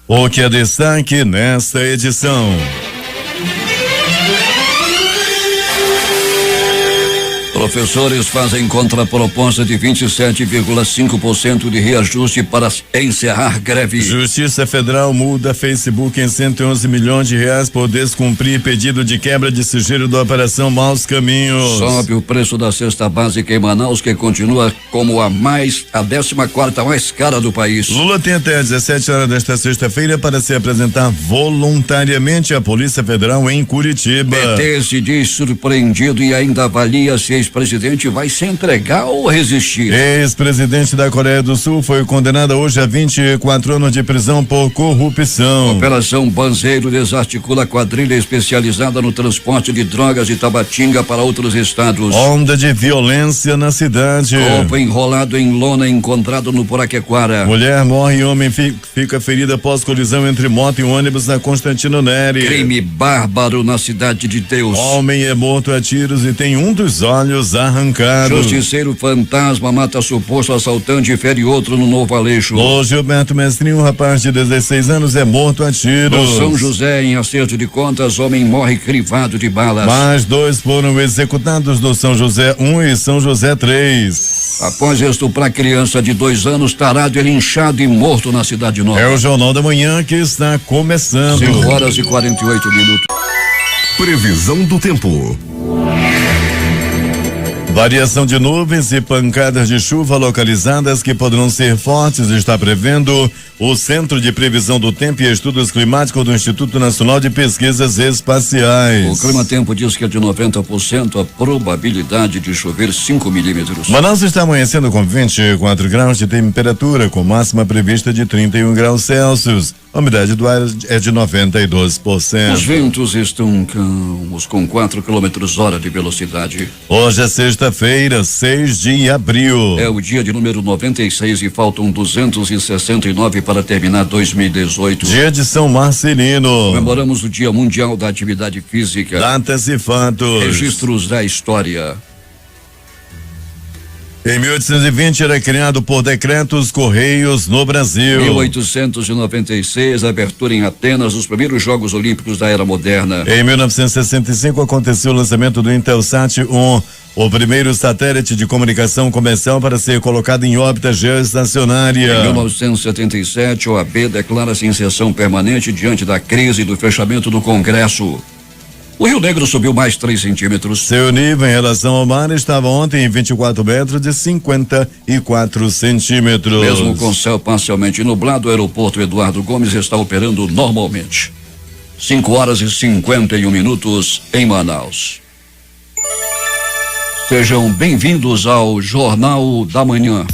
O que é destaque nesta edição? Professores fazem contraproposta de 27,5% de reajuste para encerrar greve. Justiça Federal multa Facebook em 111 milhões de reais por descumprir pedido de quebra de sigilo da Operação Maus Caminhos. Sobe o preço da cesta básica em Manaus, que continua como a 14ª mais cara do país. Lula tem até 17 horas desta sexta-feira para se apresentar voluntariamente à Polícia Federal em Curitiba. PT se diz surpreendido e ainda avalia se ex-presidente vai se entregar ou resistir. Ex-presidente da Coreia do Sul foi condenada hoje a 24 anos de prisão por corrupção. Operação Banzeiro desarticula a quadrilha especializada no transporte de drogas de Tabatinga para outros estados. Onda de violência na cidade. Corpo enrolado em lona encontrado no Poraquequara. Mulher morre e homem fica ferida após colisão entre moto e ônibus na Constantino Neri. Crime bárbaro na Cidade de Deus. Homem é morto a tiros e tem um dos olhos arrancado. Justiceiro fantasma mata suposto assaltante e fere outro no Novo Aleixo. O Gilberto Mestrinho, um rapaz de 16 anos, é morto a tiros. No São José, em acerto de contas, homem morre crivado de balas. Mais 2 foram executados no São José 1 e São José 3. Após estuprar criança de 2 anos, tarado é linchado e morto na Cidade Nova. É o Jornal da Manhã que está começando. 5h48. Previsão do tempo. Variação de nuvens e pancadas de chuva localizadas que poderão ser fortes, está prevendo o Centro de Previsão do Tempo e Estudos Climáticos do Instituto Nacional de Pesquisas Espaciais. O Clima Tempo diz que é de 90% a probabilidade de chover 5 milímetros. Manaus está amanhecendo com 24 graus de temperatura, com máxima prevista de 31 graus Celsius. A umidade do ar é de 92%. Os ventos estão calmos, com 4 km/h de velocidade. Hoje é sexta-feira, 6 de abril. É o dia de número 96 e faltam 269 para terminar 2018. Dia de São Marcelino. Comemoramos o Dia Mundial da Atividade Física. Datas e fatos. Registros da história. Em 1820 era criado por decreto os Correios no Brasil. 1896, abertura em Atenas dos primeiros Jogos Olímpicos da Era Moderna. Em 1965 aconteceu o lançamento do Intelsat 1, o primeiro satélite de comunicação comercial para ser colocado em órbita geoestacionária. Em 1977, a OAB declara-se em sessão permanente diante da crise do fechamento do Congresso. O Rio Negro subiu mais 3 centímetros. Seu nível em relação ao mar estava ontem em 24 metros de 54 centímetros. Mesmo com céu parcialmente nublado, o aeroporto Eduardo Gomes está operando normalmente. 5h51 em Manaus. Sejam bem-vindos ao Jornal da Manhã.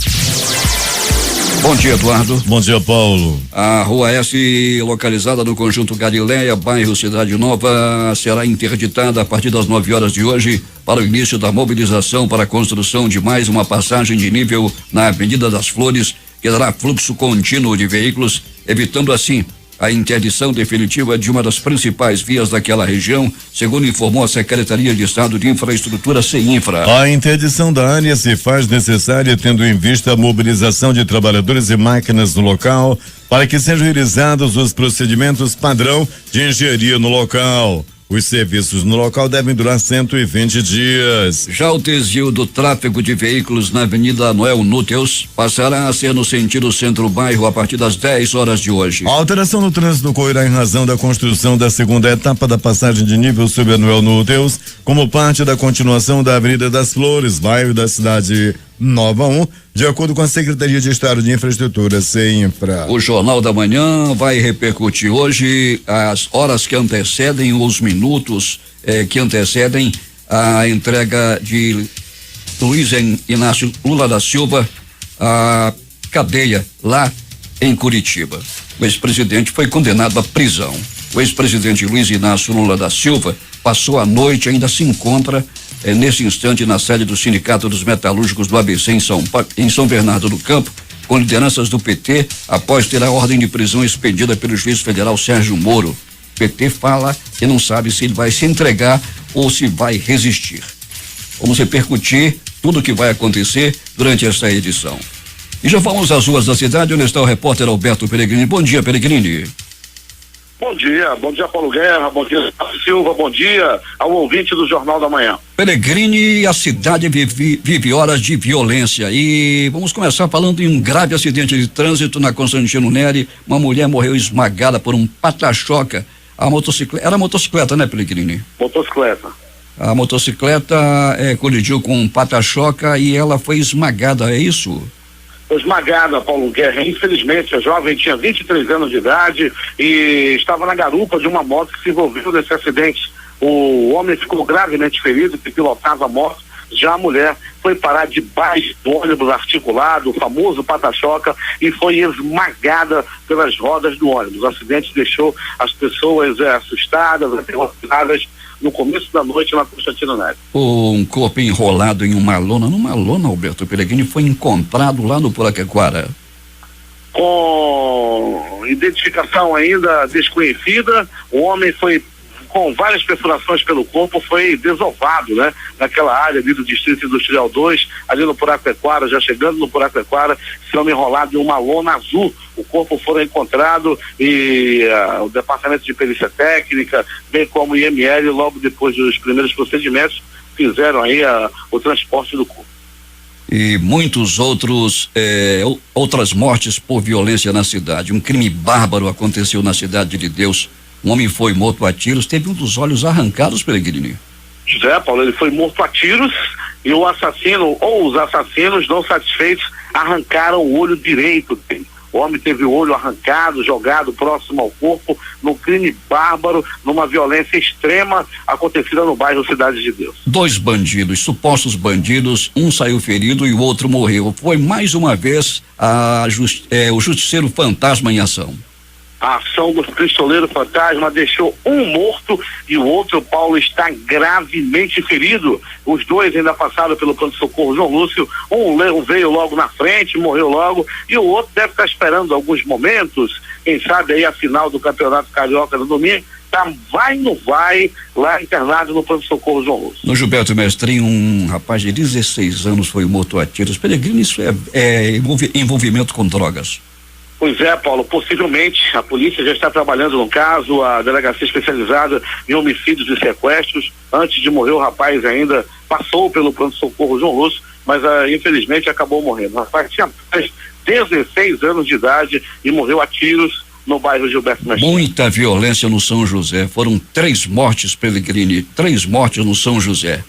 Bom dia, Eduardo. Bom dia, Paulo. A Rua S, localizada no Conjunto Galileia, bairro Cidade Nova, será interditada a partir das 9 horas de hoje para o início da mobilização para a construção de mais uma passagem de nível na Avenida das Flores, que dará fluxo contínuo de veículos, evitando assim a interdição definitiva de uma das principais vias daquela região, segundo informou a Secretaria de Estado de Infraestrutura, CEINFRA. A interdição da área se faz necessária tendo em vista a mobilização de trabalhadores e máquinas no local para que sejam realizados os procedimentos padrão de engenharia no local. Os serviços no local devem durar 120 dias. Já o desvio do tráfego de veículos na Avenida Noel Núteus passará a ser no sentido centro-bairro a partir das 10 horas de hoje. A alteração no trânsito ocorrerá em razão da construção da segunda etapa da passagem de nível sobre a Noel Núteus, como parte da continuação da Avenida das Flores, bairro da Cidade Nova 1, de acordo com a Secretaria de Estado de Infraestrutura, CEINFRA. O Jornal da Manhã vai repercutir hoje as horas que antecedem, os minutos que antecedem a entrega de Luiz Inácio Lula da Silva à cadeia lá em Curitiba. O ex-presidente foi condenado à prisão. O ex-presidente Luiz Inácio Lula da Silva passou a noite, ainda se encontra nesse instante na sede do Sindicato dos Metalúrgicos do ABC em São Bernardo do Campo, com lideranças do PT, após ter a ordem de prisão expedida pelo juiz federal Sérgio Moro. O PT fala que não sabe se ele vai se entregar ou se vai resistir. Vamos repercutir tudo o que vai acontecer durante esta edição. E já vamos às ruas da cidade, onde está o repórter Alberto Peregrini. Bom dia, Peregrini. Bom dia Paulo Guerra, bom dia Silva, bom dia ao ouvinte do Jornal da Manhã. Peregrini, a cidade vive horas de violência e vamos começar falando em um grave acidente de trânsito na Constantino Neri. Uma mulher morreu esmagada por um pata-choca. Era motocicleta, né, Peregrini? Motocicleta. A motocicleta colidiu com um pata-choca e ela foi esmagada, é isso? Esmagada, Paulo Guerra. Infelizmente, a jovem tinha 23 anos de idade e estava na garupa de uma moto que se envolveu nesse acidente. O homem ficou gravemente ferido, que pilotava a moto. Já a mulher foi parar debaixo do ônibus articulado, o famoso pata-choca, e foi esmagada pelas rodas do ônibus. O acidente deixou as pessoas assustadas, aterrorizadas no começo da noite na Constantino Neri. Um corpo enrolado em uma lona, Alberto Peregrini, foi encontrado lá no Puraquequara. Com identificação ainda desconhecida, o homem foi com várias perfurações pelo corpo, foi desovado, né? Naquela área ali do Distrito Industrial 2, ali no Puraquequara, já chegando no Puraquequara, esse homem enrolado em uma lona azul. O corpo foi encontrado e o Departamento de Perícia Técnica, bem como o IML, logo depois dos primeiros procedimentos, fizeram aí o transporte do corpo. E muitos outras mortes por violência na cidade. Um crime bárbaro aconteceu na Cidade de Deus. Um homem foi morto a tiros, teve um dos olhos arrancados, Peregrini. Paulo, ele foi morto a tiros e o assassino ou os assassinos, não satisfeitos, arrancaram o olho direito dele. O homem teve o olho arrancado, jogado próximo ao corpo, num crime bárbaro, numa violência extrema acontecida no bairro Cidade de Deus. 2 bandidos, supostos bandidos, um saiu ferido e o outro morreu. Foi mais uma vez o Justiceiro Fantasma em ação. A ação do Pistoleiro Fantasma deixou um morto e o outro, Paulo, está gravemente ferido. Os dois ainda passaram pelo pronto-socorro João Lúcio. Um veio logo na frente, morreu logo, e o outro deve estar esperando alguns momentos, quem sabe aí a final do Campeonato Carioca no domingo. Vai ou não vai, lá internado no pronto-socorro João Lúcio. No Gilberto Mestrinho, um rapaz de 16 anos foi morto a tiros. Peregrino, isso é envolvimento com drogas? Pois é, Paulo, possivelmente a polícia já está trabalhando no caso, a delegacia especializada em homicídios e sequestros. Antes de morrer, o rapaz ainda passou pelo pronto-socorro João Lúcio, mas infelizmente acabou morrendo. O rapaz tinha 16 anos de idade e morreu a tiros no bairro Gilberto Mestrinho. Muita violência no São José. Foram 3 mortes, Peregrini, 3 mortes no São José.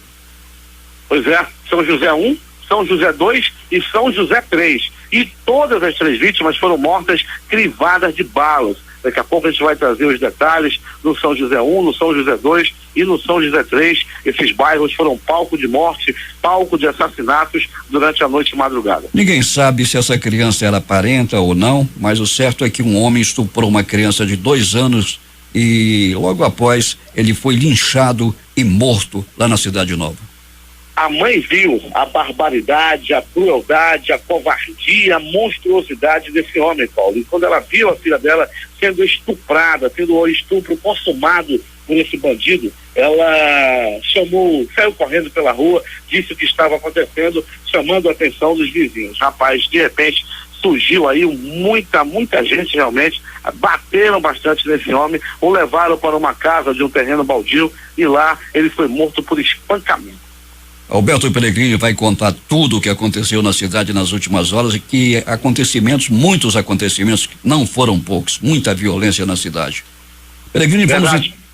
Pois é, São José 1, São José 2 e São José 3. E todas as 3 vítimas foram mortas crivadas de balas. Daqui a pouco a gente vai trazer os detalhes no São José 1, no São José 2 e no São José 3. Esses bairros foram palco de morte, palco de assassinatos durante a noite e madrugada. Ninguém sabe se essa criança era parenta ou não, mas o certo é que um homem estuprou uma criança de 2 anos e logo após ele foi linchado e morto lá na Cidade Nova. A mãe viu a barbaridade, a crueldade, a covardia, a monstruosidade desse homem, Paulo. E quando ela viu a filha dela sendo estuprada, tendo o estupro consumado por esse bandido, ela saiu correndo pela rua, disse o que estava acontecendo, chamando a atenção dos vizinhos. Rapaz, de repente surgiu aí muita gente realmente, bateram bastante nesse homem, o levaram para uma casa de um terreno baldio e lá ele foi morto por espancamento. Alberto Peregrini vai contar tudo o que aconteceu na cidade nas últimas horas e que muitos acontecimentos, não foram poucos, muita violência na cidade. Peregrini,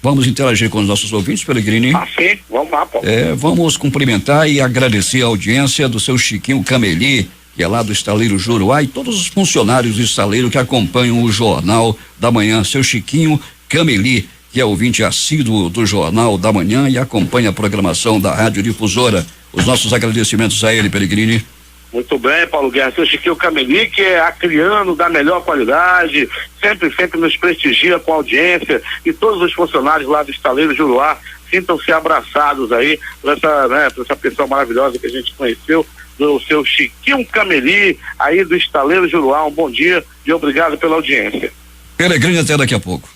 vamos interagir com os nossos ouvintes, Peregrini? Sim, vamos lá, Paulo. Vamos cumprimentar e agradecer a audiência do seu Chiquinho Cameli, que é lá do Estaleiro Juruá, e todos os funcionários do estaleiro que acompanham o Jornal da Manhã. Seu Chiquinho Cameli, que é ouvinte assíduo do Jornal da Manhã e acompanha a programação da Rádio Difusora. Os nossos agradecimentos a ele, Peregrini. Muito bem, Paulo Guerra. Seu Chiquinho Cameli, que é acriano da melhor qualidade, sempre nos prestigia com a audiência, e todos os funcionários lá do Estaleiro Juruá sintam-se abraçados aí por essa pessoa maravilhosa que a gente conheceu, do seu Chiquinho Cameli, aí do Estaleiro Juruá. Um bom dia e obrigado pela audiência. Peregrini, até daqui a pouco.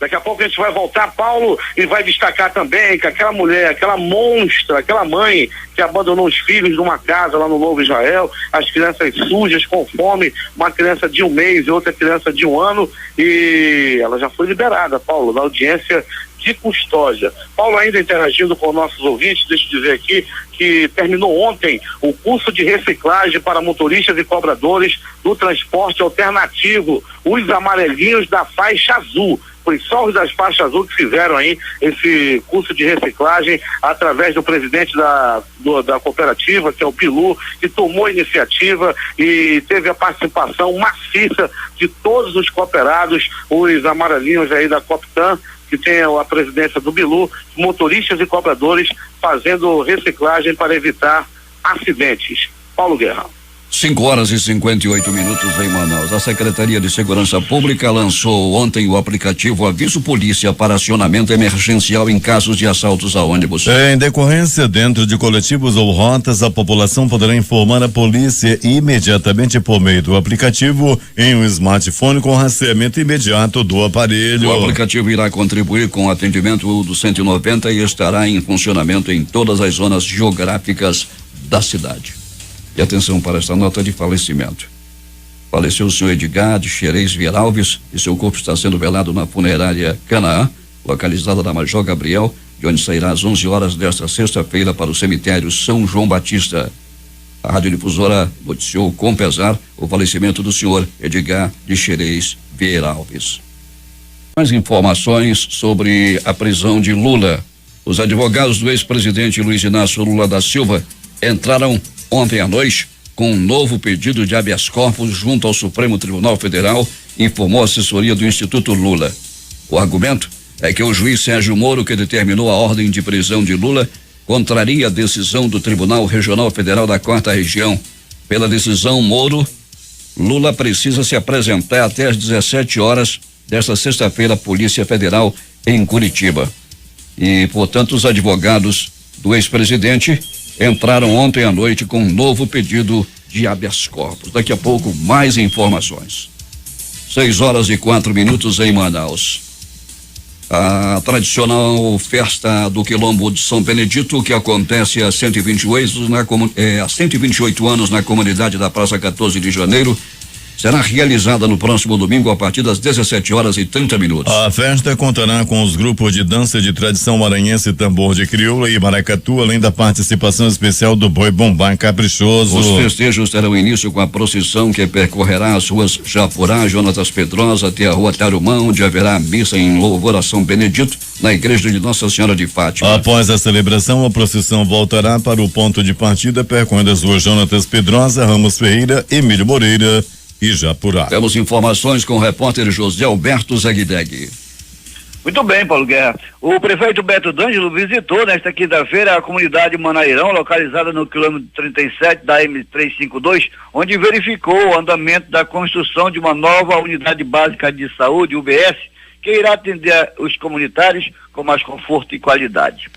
Daqui a pouco a gente vai voltar, Paulo, e vai destacar também que aquela mulher, aquela monstra, aquela mãe que abandonou os filhos numa casa lá no Novo Israel, as crianças sujas, com fome, uma criança de 1 mês e outra criança de 1 ano, e ela já foi liberada, Paulo, na audiência de custódia. Paulo, ainda interagindo com nossos ouvintes, deixa eu dizer aqui que terminou ontem o curso de reciclagem para motoristas e cobradores do transporte alternativo, os amarelinhos da faixa azul. Foi só os das faixas azul que fizeram aí esse curso de reciclagem através do presidente da cooperativa, que é o Bilu, que tomou a iniciativa e teve a participação maciça de todos os cooperados, os amarelinhos aí da Coptan, que tem a presidência do Bilu, motoristas e cobradores fazendo reciclagem para evitar acidentes. Paulo Guerra. 5h58 em Manaus. A Secretaria de Segurança Pública lançou ontem o aplicativo Aviso Polícia para acionamento emergencial em casos de assaltos a ônibus. Em decorrência, dentro de coletivos ou rotas, a população poderá informar a polícia imediatamente por meio do aplicativo em um smartphone com rastreamento imediato do aparelho. O aplicativo irá contribuir com o atendimento do 190 e estará em funcionamento em todas as zonas geográficas da cidade. E atenção para esta nota de falecimento. Faleceu o senhor Edgar de Xerez Vieralves e seu corpo está sendo velado na funerária Canaã, localizada na Major Gabriel, de onde sairá às 11 horas desta sexta-feira para o cemitério São João Batista. A radiodifusora noticiou com pesar o falecimento do senhor Edgar de Xerez Vieralves. Mais informações sobre a prisão de Lula. Os advogados do ex-presidente Luiz Inácio Lula da Silva entraram ontem à noite com um novo pedido de habeas corpus junto ao Supremo Tribunal Federal, informou a assessoria do Instituto Lula. O argumento é que o juiz Sérgio Moro, que determinou a ordem de prisão de Lula, contraria a decisão do Tribunal Regional Federal da 4ª Região. Pela decisão Moro, Lula precisa se apresentar até às 17 horas desta sexta-feira à Polícia Federal em Curitiba. E, portanto, os advogados do ex-presidente entraram ontem à noite com um novo pedido de habeas corpus. Daqui a pouco, mais informações. 6h04 em Manaus. A tradicional festa do Quilombo de São Benedito, que acontece há 128 anos na comunidade da Praça 14 de Janeiro, será realizada no próximo domingo a partir das 17h30. A festa contará com os grupos de dança de tradição maranhense, tambor de crioula e maracatu, além da participação especial do boi bombá caprichoso. Os festejos terão início com a procissão que percorrerá as ruas Japurá, Jonatas Pedrosa até a rua Tarumã, onde haverá missa em louvor a São Benedito na igreja de Nossa Senhora de Fátima. Após a celebração, a procissão voltará para o ponto de partida, percorrendo as ruas Jonatas Pedrosa, Ramos Ferreira, Emílio Moreira e Japurá. Temos informações com o repórter José Alberto Zegdeg. Muito bem, Paulo Guerra. O prefeito Beto D'Angelo visitou nesta quinta-feira a comunidade Manairão, localizada no quilômetro 37 da M352, onde verificou o andamento da construção de uma nova unidade básica de saúde, UBS, que irá atender os comunitários com mais conforto e qualidade.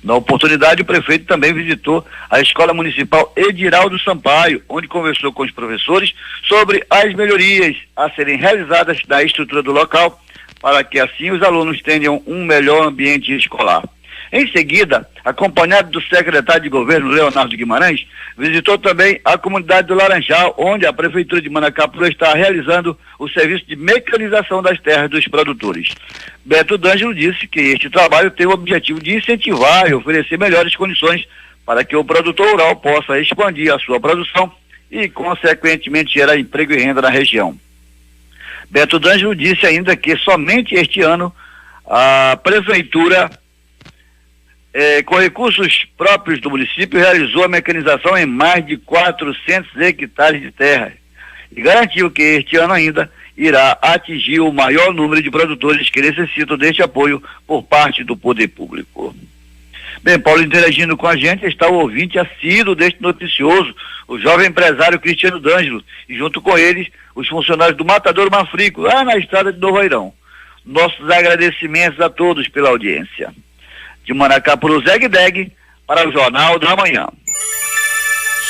Na oportunidade, o prefeito também visitou a Escola Municipal Ediraldo Sampaio, onde conversou com os professores sobre as melhorias a serem realizadas na estrutura do local, para que assim os alunos tenham um melhor ambiente escolar. Em seguida, acompanhado do secretário de governo Leonardo Guimarães, visitou também a comunidade do Laranjal, onde a prefeitura de Manacapuru está realizando o serviço de mecanização das terras dos produtores. Beto D'Angelo disse que este trabalho tem o objetivo de incentivar e oferecer melhores condições para que o produtor rural possa expandir a sua produção e, consequentemente, gerar emprego e renda na região. Beto D'Angelo disse ainda que somente este ano a prefeitura, com recursos próprios do município, realizou a mecanização em mais de 400 hectares de terra e garantiu que este ano ainda irá atingir o maior número de produtores que necessitam deste apoio por parte do poder público. Bem, Paulo, interagindo com a gente está o ouvinte assíduo deste noticioso, o jovem empresário Cristiano D'Angelo, e junto com eles os funcionários do Matadouro Manfrico, lá na estrada de Novo Airão. Nossos agradecimentos a todos pela audiência. De Manacapuru, Zegdeg, para o Jornal da Manhã.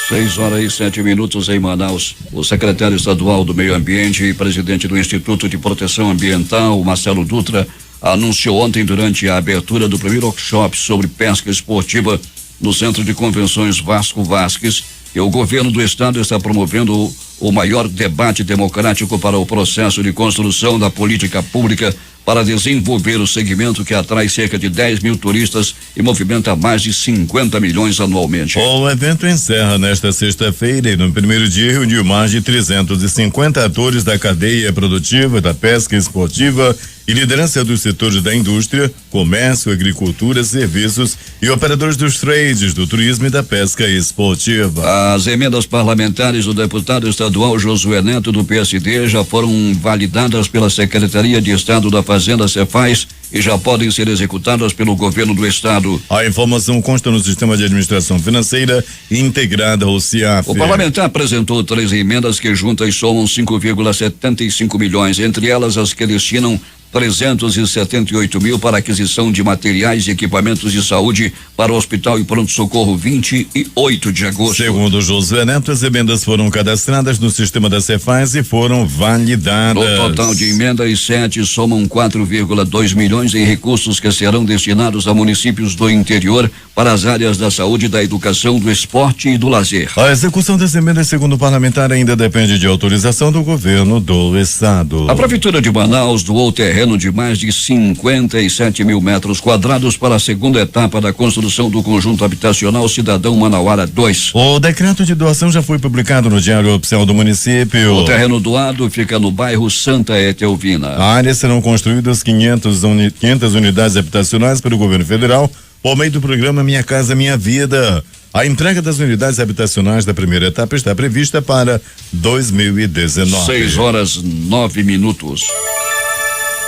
6h07 em Manaus. O secretário estadual do Meio Ambiente e presidente do Instituto de Proteção Ambiental, Marcelo Dutra, anunciou ontem durante a abertura do primeiro workshop sobre pesca esportiva no Centro de Convenções Vasco Vasques que o governo do estado está promovendo o maior debate democrático para o processo de construção da política pública para desenvolver o segmento que atrai cerca de 10 mil turistas e movimenta mais de 50 milhões anualmente. O evento encerra nesta sexta-feira e no primeiro dia reuniu mais de 350 atores da cadeia produtiva, da pesca esportiva e liderança dos setores da indústria, comércio, agricultura, serviços e operadores dos trades, do turismo e da pesca esportiva. As emendas parlamentares do deputado estadual Josué Neto do PSD já foram validadas pela Secretaria de Estado da Fazenda Cefaz e já podem ser executadas pelo governo do estado. A informação consta no Sistema de Administração Financeira Integrada, o CIAF. O parlamentar apresentou 3 emendas que juntas somam 5,75 milhões, entre elas as que destinam 378 mil para aquisição de materiais e equipamentos de saúde para o Hospital e Pronto-Socorro 28 de agosto. Segundo Josué Neto, as emendas foram cadastradas no sistema da Cefaz e foram validadas. No total de emendas, 7 somam 4,2 milhões em recursos que serão destinados a municípios do interior para as áreas da saúde, da educação, do esporte e do lazer. A execução das emendas, segundo o parlamentar, ainda depende de autorização do governo do estado. A Prefeitura de Manaus doou terreno de mais de 57 mil metros quadrados para a segunda etapa da construção do conjunto habitacional Cidadão Manauara 2. O decreto de doação já foi publicado no Diário Oficial do município. O terreno doado fica no bairro Santa Etelvina. Na área serão construídas 500 unidades habitacionais pelo governo federal por meio do programa Minha Casa Minha Vida. A entrega das unidades habitacionais da primeira etapa está prevista para 2019. 6:09.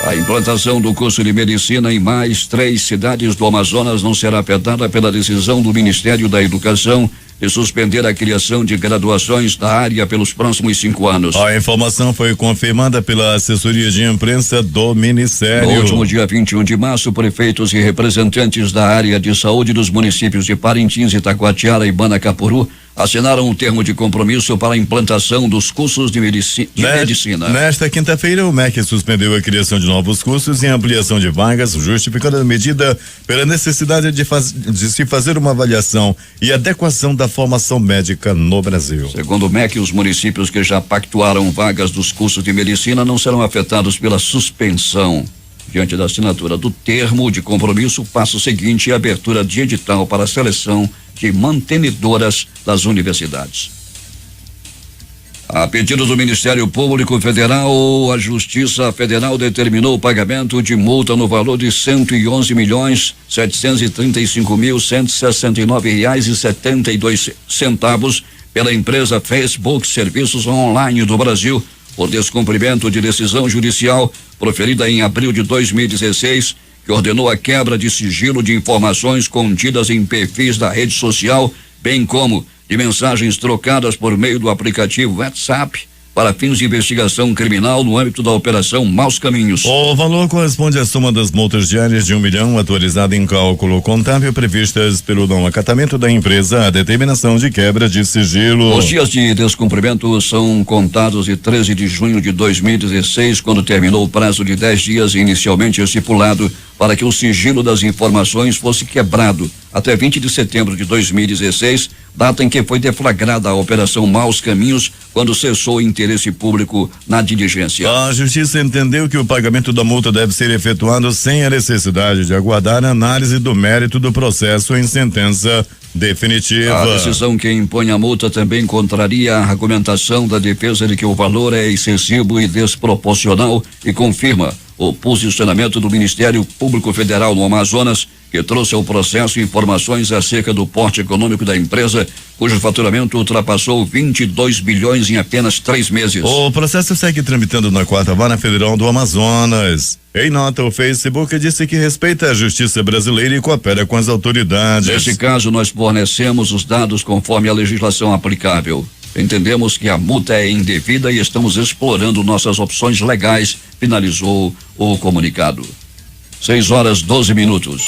A implantação do curso de medicina em mais 3 cidades do Amazonas não será afetada pela decisão do Ministério da Educação de suspender a criação de graduações da área pelos próximos 5 anos. A informação foi confirmada pela assessoria de imprensa do Ministério. No último dia 21 de março, prefeitos e representantes da área de saúde dos municípios de Parintins, Itacoatiara e Manacapuru assinaram um termo de compromisso para a implantação dos cursos de medicina. Nesta quinta-feira, o MEC suspendeu a criação de novos cursos e ampliação de vagas, justificando a medida pela necessidade de se fazer uma avaliação e adequação da formação médica no Brasil. Segundo o MEC, os municípios que já pactuaram vagas dos cursos de medicina não serão afetados pela suspensão. Diante da assinatura do termo de compromisso, o passo seguinte é a abertura de edital para a seleção de mantenedoras das universidades. A pedido do Ministério Público Federal, a Justiça Federal determinou o pagamento de multa no valor de 111.735.169 R$169,72 pela empresa Facebook Serviços Online do Brasil por descumprimento de decisão judicial proferida em abril de 2016, que ordenou a quebra de sigilo de informações contidas em perfis da rede social, bem como de mensagens trocadas por meio do aplicativo WhatsApp para fins de investigação criminal no âmbito da Operação Maus Caminhos. O valor corresponde à soma das multas diárias de 1 milhão, atualizada em cálculo contábil, previstas pelo não acatamento da empresa à determinação de quebra de sigilo. Os dias de descumprimento são contados de 13 de junho de 2016, quando terminou o prazo de 10 dias inicialmente estipulado para que o sigilo das informações fosse quebrado, até 20 de setembro de 2016, data em que foi deflagrada a Operação Maus Caminhos, quando cessou o interesse público na diligência. A Justiça entendeu que o pagamento da multa deve ser efetuado sem a necessidade de aguardar a análise do mérito do processo em sentença definitiva. A decisão que impõe a multa também contraria a argumentação da defesa de que o valor é excessivo e desproporcional e confirma o posicionamento do Ministério Público Federal no Amazonas, que trouxe ao processo informações acerca do porte econômico da empresa, cujo faturamento ultrapassou 22 bilhões em apenas 3 meses. O processo segue tramitando na 4ª Vara Federal do Amazonas. Em nota, o Facebook disse que respeita a justiça brasileira e coopera com as autoridades. Nesse caso, nós fornecemos os dados conforme a legislação aplicável. Entendemos que a multa é indevida e estamos explorando nossas opções legais, finalizou o comunicado. 6:12.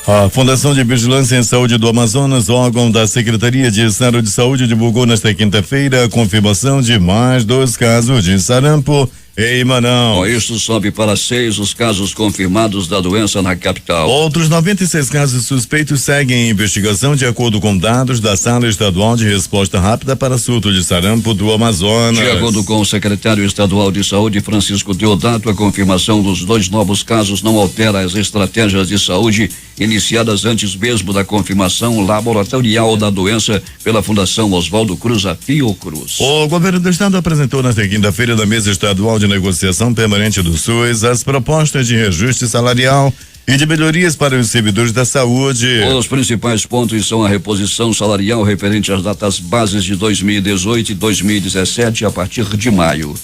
A Fundação de Vigilância em Saúde do Amazonas, órgão da Secretaria de Estado de Saúde, divulgou nesta quinta-feira a confirmação de mais 2 casos de sarampo em Manaus. Com isso, sobe para 6 os casos confirmados da doença na capital. Outros 96 casos suspeitos seguem em investigação de acordo com dados da Sala Estadual de Resposta Rápida para Surto de Sarampo do Amazonas. De acordo com o secretário estadual de Saúde, Francisco Deodato, a confirmação dos 2 novos casos não altera as estratégias de saúde iniciadas antes mesmo da confirmação laboratorial da doença pela Fundação Oswaldo Cruz, a Fiocruz. O governo do estado apresentou nesta quinta-feira na mesa estadual de negociação permanente do SUS as propostas de reajuste salarial e de melhorias para os servidores da saúde. Os principais pontos são a reposição salarial referente às datas bases de 2018 e 2017 a partir de maio.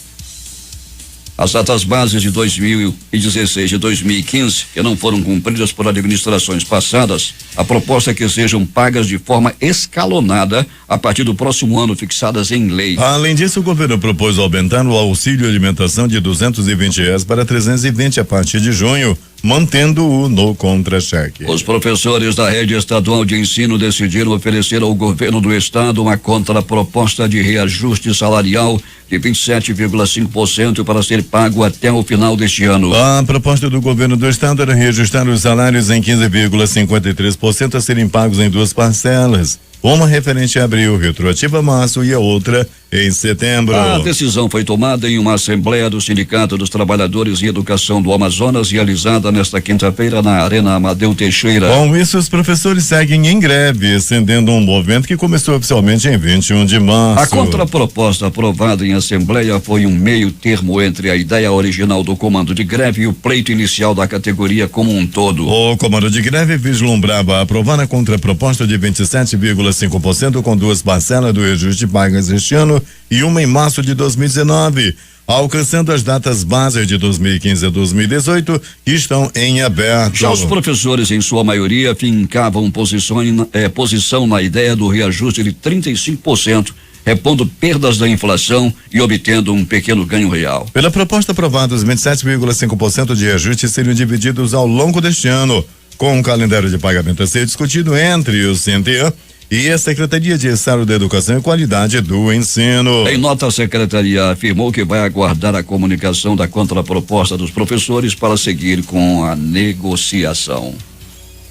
As datas bases de 2016 e 2015, que não foram cumpridas por administrações passadas, a proposta é que sejam pagas de forma escalonada a partir do próximo ano, fixadas em lei. Além disso, o governo propôs aumentar o auxílio alimentação de R$ 220 para 320 a partir de junho, mantendo-o no contra-cheque. Os professores da rede estadual de ensino decidiram oferecer ao governo do estado uma contraproposta de reajuste salarial de 27,5% para ser pago até o final deste ano. A proposta do governo do estado era reajustar os salários em 15,53% a serem pagos em 2 parcelas. Uma referente a abril, retroativa a março, e a outra em setembro. A decisão foi tomada em uma assembleia do Sindicato dos Trabalhadores em Educação do Amazonas, realizada nesta quinta-feira na Arena Amadeu Teixeira. Com isso, os professores seguem em greve, estendendo um movimento que começou oficialmente em 21 de março. A contraproposta aprovada em assembleia foi um meio termo entre a ideia original do comando de greve e o pleito inicial da categoria como um todo. O comando de greve vislumbrava aprovar a contraproposta de 27,5% com 2 parcelas do reajuste pagas este ano e uma em março de 2019, alcançando as datas bases de 2015 a 2018, que estão em aberto. Já os professores, em sua maioria, fincavam posição na ideia do reajuste de 35%, repondo perdas da inflação e obtendo um pequeno ganho real. Pela proposta aprovada, os 27,5% de reajuste seriam divididos ao longo deste ano, com um calendário de pagamento a ser discutido entre o CNTE e a Secretaria de Estado da Educação e Qualidade do Ensino. Em nota, a secretaria afirmou que vai aguardar a comunicação da contraproposta dos professores para seguir com a negociação.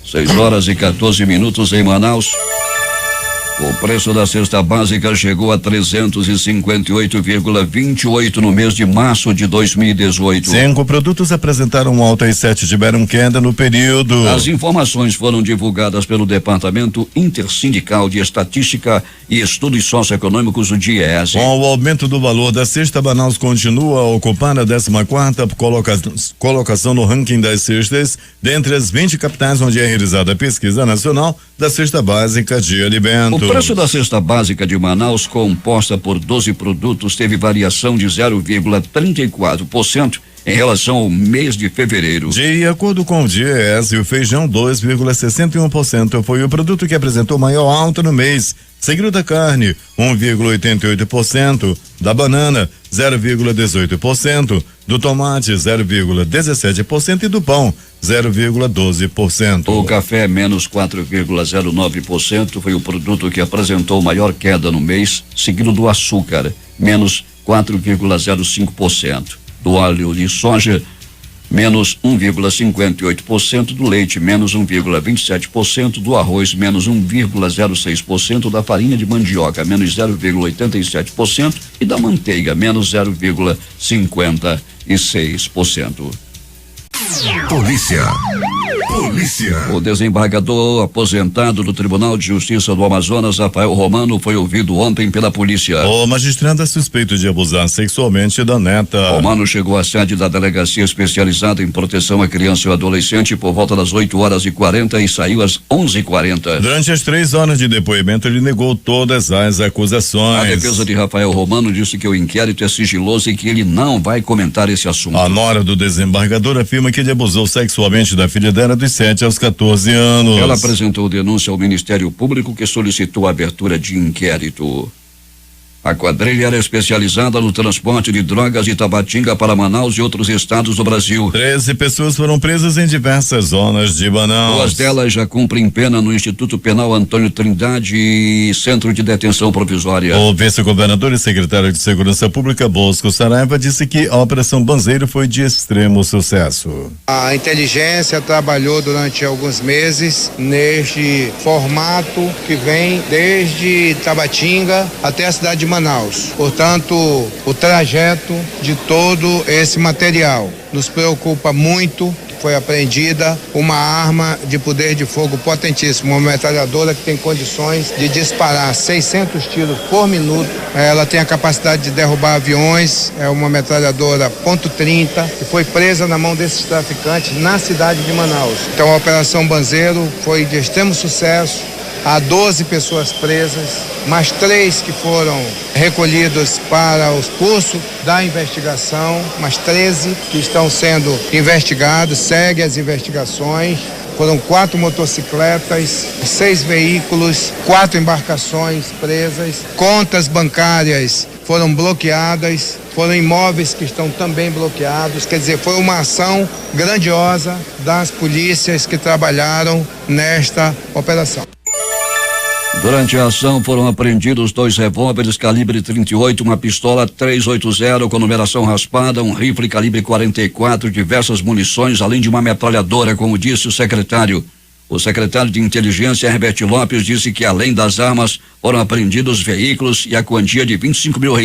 6h14 em Manaus. O preço da cesta básica chegou a 358,28 no mês de março de 2018. 5 produtos apresentaram alta e 7 tiveram queda no período. As informações foram divulgadas pelo Departamento Intersindical de Estatística e Estudos Socioeconômicos, o DIEESE. Com o aumento do valor da cesta, Manaus continua a ocupar a 14ª colocação no ranking das cestas, dentre as 20 capitais onde é realizada a pesquisa nacional da cesta básica de alimentos. O preço da cesta básica de Manaus, composta por 12 produtos, teve variação de 0,34% em relação ao mês de fevereiro. De acordo com o DIEESE, o feijão 2,61% foi o produto que apresentou maior alta no mês, seguido da carne 1,88%, da banana 0,18%, do tomate 0,17% e do pão 0,12%. O café menos 4,09% foi o produto que apresentou maior queda no mês, seguido do açúcar menos 4,05%, do óleo de soja menos 1,58%, do leite menos 1,27%, do arroz menos 1,06%, da farinha de mandioca menos 0,87% e da manteiga menos 0,56%. Polícia. O desembargador aposentado do Tribunal de Justiça do Amazonas, Rafael Romano, foi ouvido ontem pela polícia. O magistrado é suspeito de abusar sexualmente da neta. Romano chegou à sede da Delegacia Especializada em Proteção à Criança e ao Adolescente por volta das 8h40 e saiu às 11h40. Durante as 3 horas de depoimento, ele negou todas as acusações. A defesa de Rafael Romano disse que o inquérito é sigiloso e que ele não vai comentar esse assunto. A nora do desembargador afirma que ele abusou sexualmente da filha dela dos 7 aos 14 anos. Ela apresentou denúncia ao Ministério Público, que solicitou a abertura de inquérito. A quadrilha era especializada no transporte de drogas de Tabatinga para Manaus e outros estados do Brasil. 13 pessoas foram presas em diversas zonas de Manaus. 2 delas já cumprem pena no Instituto Penal Antônio Trindade e Centro de Detenção Provisória. O vice-governador e secretário de Segurança Pública, Bosco Saraiva, disse que a Operação Banzeiro foi de extremo sucesso. A inteligência trabalhou durante alguns meses neste formato que vem desde Tabatinga até a cidade de Manaus. Portanto, o trajeto de todo esse material nos preocupa muito. Foi apreendida uma arma de poder de fogo potentíssimo, uma metralhadora que tem condições de disparar 600 tiros por minuto. Ela tem a capacidade de derrubar aviões, é uma metralhadora .30 e foi presa na mão desses traficantes na cidade de Manaus. Então a Operação Banzeiro foi de extremo sucesso. Há 12 pessoas presas, mais 3 que foram recolhidos para os cursos da investigação, mais 13 que estão sendo investigados, seguem as investigações. Foram 4 motocicletas, 6 veículos, 4 embarcações presas, contas bancárias foram bloqueadas, foram imóveis que estão também bloqueados. Quer dizer, foi uma ação grandiosa das polícias que trabalharam nesta operação. Durante a ação foram apreendidos 2 revólveres calibre 38, uma pistola 380 com numeração raspada, um rifle calibre 44, diversas munições, além de uma metralhadora, como disse o secretário. O secretário de Inteligência, Herbert Lopes, disse que além das armas foram apreendidos veículos e a quantia de R$25 mil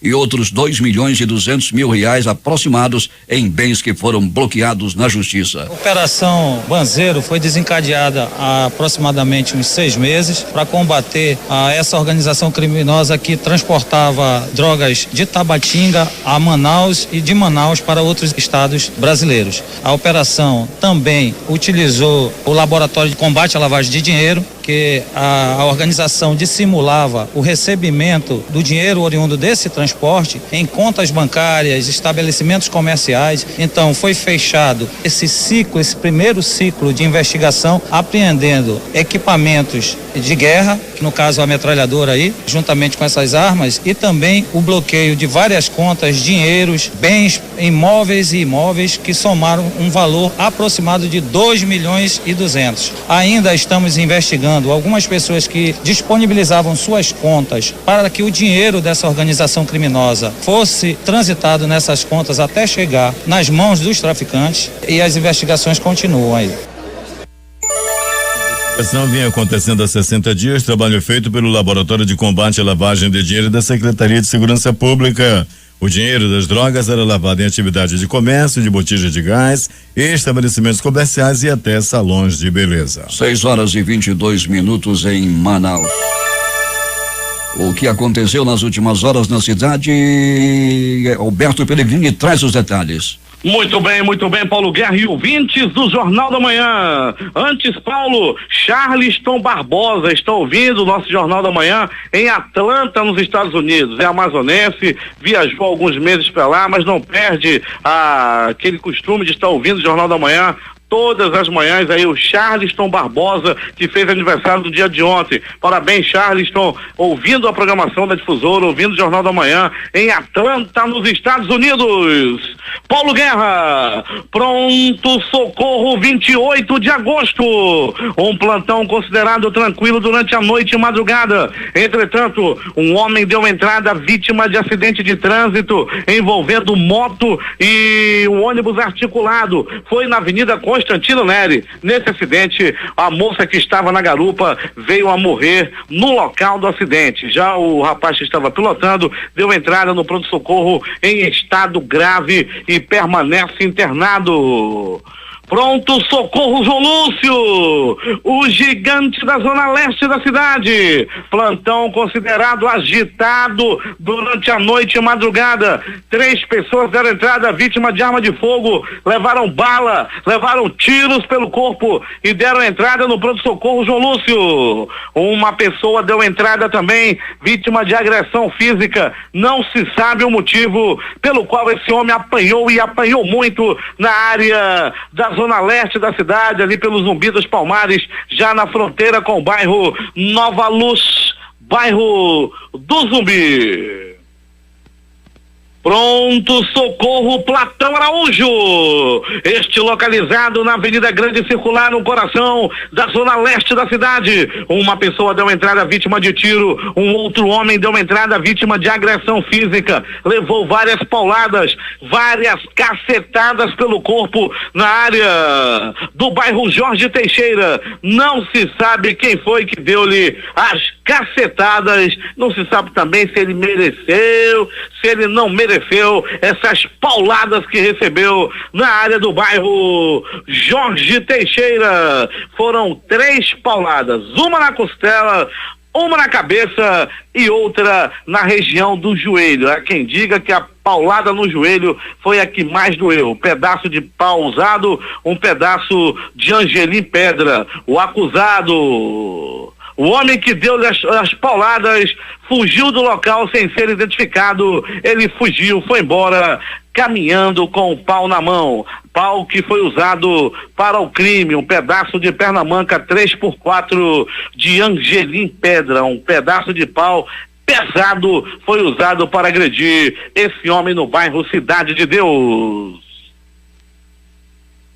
e outros R$2.200.000 aproximados em bens que foram bloqueados na justiça. A Operação Banzeiro foi desencadeada há aproximadamente uns 6 meses para combater essa organização criminosa que transportava drogas de Tabatinga a Manaus e de Manaus para outros estados brasileiros. A operação também utilizou o Laboratório de Combate à Lavagem de Dinheiro, que a organização dissimulava o recebimento do dinheiro oriundo desse transporte em contas bancárias, estabelecimentos comerciais. Então foi fechado esse primeiro ciclo de investigação, apreendendo equipamentos de guerra, que no caso a metralhadora aí, juntamente com essas armas, e também o bloqueio de várias contas, dinheiros, bens imóveis e imóveis que somaram um valor aproximado de R$2.200.000. Ainda estamos investigando algumas pessoas que disponibilizavam suas contas para que o dinheiro dessa organização criminosa fosse transitado nessas contas até chegar nas mãos dos traficantes, e as investigações continuam aí. A ação vinha acontecendo há 60 dias, trabalho feito pelo Laboratório de Combate à Lavagem de Dinheiro da Secretaria de Segurança Pública. O dinheiro das drogas era lavado em atividade de comércio, de botija de gás, estabelecimentos comerciais e até salões de beleza. 6h22 em Manaus. O que aconteceu nas últimas horas na cidade, Alberto Pellegrini traz os detalhes. Muito bem, Paulo Guerra e ouvintes do Jornal da Manhã. Antes, Paulo, Charleston Barbosa está ouvindo o nosso Jornal da Manhã em Atlanta, nos Estados Unidos. É amazonense, viajou alguns meses para lá, mas não perde aquele costume de estar ouvindo o Jornal da Manhã todas as manhãs. Aí o Charleston Barbosa, que fez aniversário no dia de ontem. Parabéns, Charleston, ouvindo a programação da Difusora, ouvindo o Jornal da Manhã em Atlanta, nos Estados Unidos. Paulo Guerra, pronto socorro 28 de agosto, um plantão considerado tranquilo durante a noite e madrugada. Entretanto, um homem deu entrada vítima de acidente de trânsito envolvendo moto e um ônibus articulado. Foi na Avenida Constantino Neri. Nesse acidente, a moça que estava na garupa veio a morrer no local do acidente. Já o rapaz que estava pilotando deu entrada no pronto-socorro em estado grave e permanece internado. Pronto socorro João Lúcio, o gigante da zona leste da cidade. Plantão considerado agitado durante a noite e madrugada. 3 pessoas deram entrada vítima de arma de fogo, levaram bala, levaram tiros pelo corpo e deram entrada no pronto socorro João Lúcio. Uma pessoa deu entrada também vítima de agressão física. Não se sabe o motivo pelo qual esse homem apanhou e apanhou muito na área da zona leste da cidade, ali pelo Zumbi dos Palmares, já na fronteira com o bairro Nova Luz. bairro do Zumbi. Pronto socorro Platão Araújo, este localizado na Avenida Grande Circular, no coração da zona leste da cidade. Uma pessoa deu entrada vítima de tiro, um outro homem deu entrada vítima de agressão física, levou várias pauladas, várias cacetadas pelo corpo na área do bairro Jorge Teixeira. Não se sabe quem foi que deu-lhe as cacetadas, não se sabe também se ele mereceu, se ele não mereceu essas pauladas que recebeu na área do bairro Jorge Teixeira. Foram 3 pauladas, uma na costela, uma na cabeça e outra na região do joelho. Há quem diga que a paulada no joelho foi a que mais doeu. Um pedaço de pau usado, um pedaço de Angelim Pedra. O acusado, o homem que deu as pauladas, fugiu do local sem ser identificado. Ele fugiu, foi embora caminhando com o pau na mão. Pau que foi usado para o crime, um pedaço de perna-manca 3x4 de Angelim Pedra, um pedaço de pau pesado foi usado para agredir esse homem no bairro Cidade de Deus.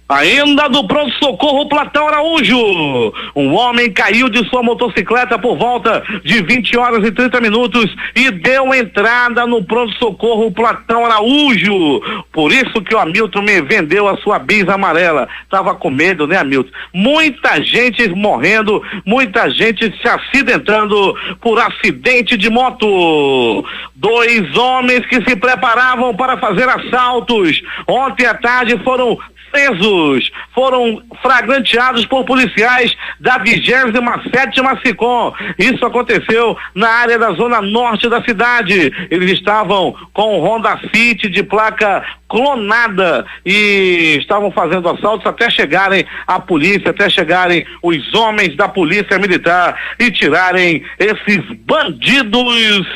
Ainda do pronto-socorro Platão Araújo, um homem caiu de sua motocicleta por volta de 20h30 e deu entrada no pronto-socorro Platão Araújo. Por isso que o Hamilton me vendeu a sua bis amarela. Tava com medo, né, Hamilton? Muita gente morrendo, muita gente se acidentando por acidente de moto. 2 homens que se preparavam para fazer assaltos ontem à tarde foram presos, foram flagranteados por policiais da 27ª SICOM. Isso aconteceu na área da zona norte da cidade. Eles estavam com um Honda Fit de placa clonada e estavam fazendo assaltos até chegarem a polícia, até chegarem os homens da polícia militar e tirarem esses bandidos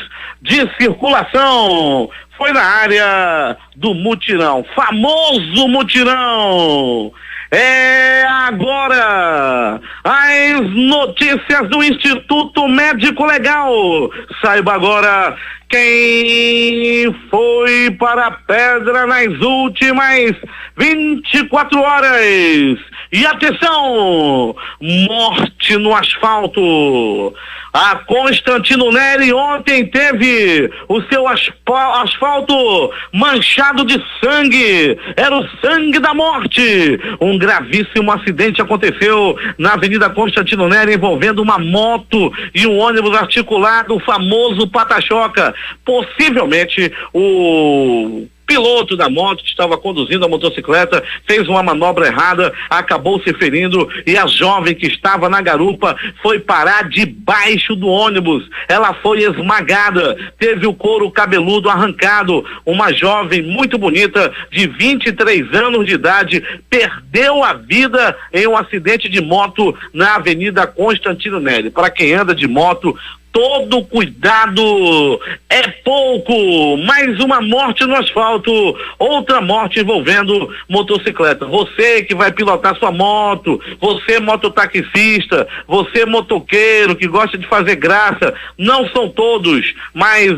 de circulação. Foi na área do mutirão, famoso mutirão. É agora as notícias do Instituto Médico Legal. Saiba agora quem foi para a pedra nas últimas 24 horas. E atenção, morte no asfalto. A Constantino Neri ontem teve o seu asfalto manchado de sangue. Era o sangue da morte. Um gravíssimo acidente aconteceu na Avenida Constantino Neri envolvendo uma moto e um ônibus articulado, o famoso pata-choca. Possivelmente o piloto da moto que estava conduzindo a motocicleta fez uma manobra errada, acabou se ferindo e a jovem que estava na garupa foi parar debaixo do ônibus. Ela foi esmagada, teve o couro cabeludo arrancado. Uma jovem muito bonita de 23 anos de idade perdeu a vida em um acidente de moto na Avenida Constantino Neri. Para quem anda de moto, todo cuidado é pouco. Mais uma morte no asfalto, outra morte envolvendo motocicleta. Você que vai pilotar sua moto, você mototaxista, você motoqueiro que gosta de fazer graça, não são todos, mas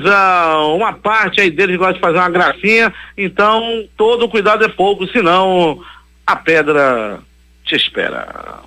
uma parte aí deles gosta de fazer uma gracinha, então todo cuidado é pouco, senão a pedra te espera.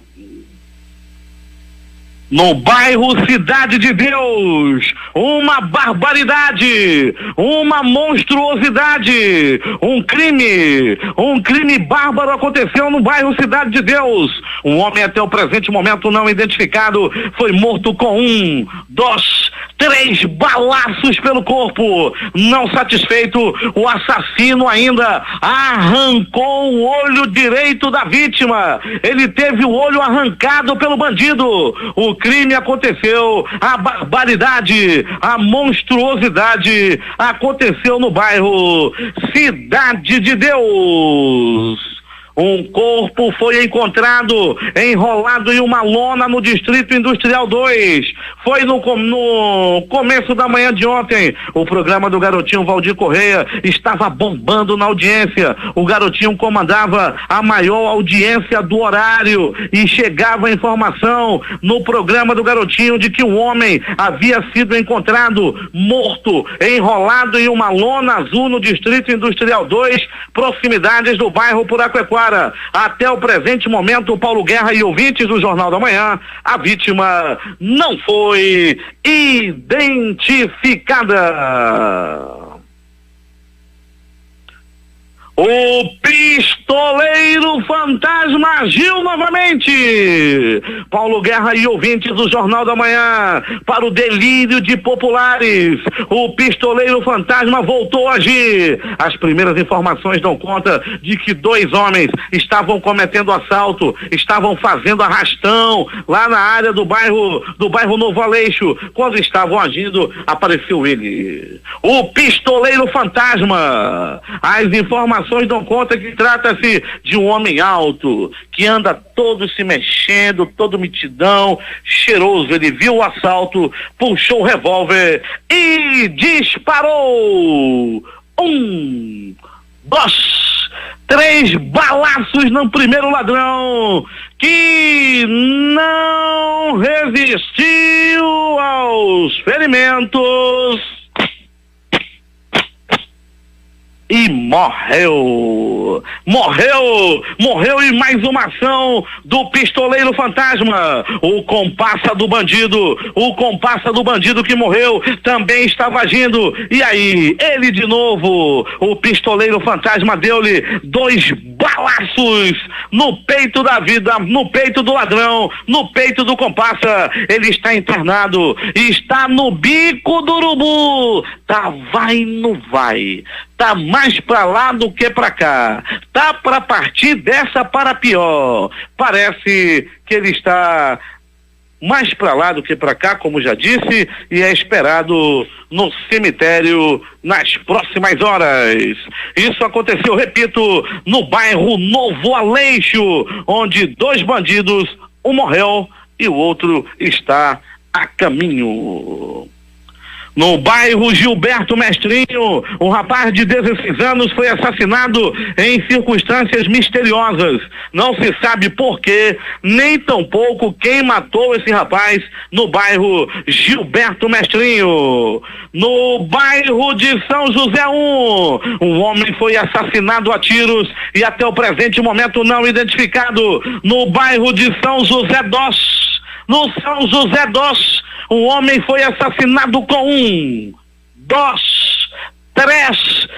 No bairro Cidade de Deus, uma barbaridade, uma monstruosidade, um crime bárbaro aconteceu no bairro Cidade de Deus. Um homem até o presente momento não identificado foi morto com 1, 2, 3 balaços pelo corpo. Não satisfeito, o assassino ainda arrancou o olho direito da vítima. Ele teve o olho arrancado pelo bandido. O crime aconteceu, a barbaridade, a monstruosidade aconteceu no bairro Cidade de Deus. Um corpo foi encontrado enrolado em uma lona no Distrito Industrial 2. Foi no começo da manhã de ontem. O programa do garotinho Valdir Correia estava bombando na audiência. O garotinho comandava a maior audiência do horário e chegava a informação no programa do garotinho de que um homem havia sido encontrado morto, enrolado em uma lona azul no Distrito Industrial 2, proximidades do bairro Puraquequara. Até o presente momento, Paulo Guerra e ouvintes do Jornal da Manhã, a vítima não foi identificada. O pistoleiro fantasma agiu novamente. Paulo Guerra e ouvintes do Jornal da Manhã, para o delírio de populares, o pistoleiro fantasma voltou a agir. As primeiras informações dão conta de que 2 homens estavam cometendo assalto, estavam fazendo arrastão lá na área do bairro Novo Aleixo. Quando estavam agindo, apareceu ele, o pistoleiro fantasma. As informações dão conta que trata-se de um homem alto, que anda todo se mexendo, todo mitidão, cheiroso. Ele viu o assalto, puxou o revólver e disparou. 1, 2, 3 balaços no primeiro ladrão, que não resistiu aos ferimentos e morreu em mais uma ação do pistoleiro fantasma. O comparsa do bandido que morreu também estava agindo, e aí ele de novo, o pistoleiro fantasma deu-lhe 2 balaços no peito da vida, no peito do ladrão, no peito do comparsa. Ele está internado, está no bico do urubu, vai não vai, tá mais pra lá do que pra cá, tá pra partir dessa para pior. Parece que ele está mais pra lá do que pra cá, como já disse, e é esperado no cemitério nas próximas horas. Isso aconteceu, repito, no bairro Novo Aleixo, onde 2 bandidos, um morreu e o outro está a caminho. No bairro Gilberto Mestrinho, um rapaz de 16 anos foi assassinado em circunstâncias misteriosas. Não se sabe por quê, nem tampouco quem matou esse rapaz no bairro Gilberto Mestrinho. No bairro de São José 1, um homem foi assassinado a tiros e até o presente momento não identificado. No bairro de São José 2, um homem foi assassinado com 1, 2, 3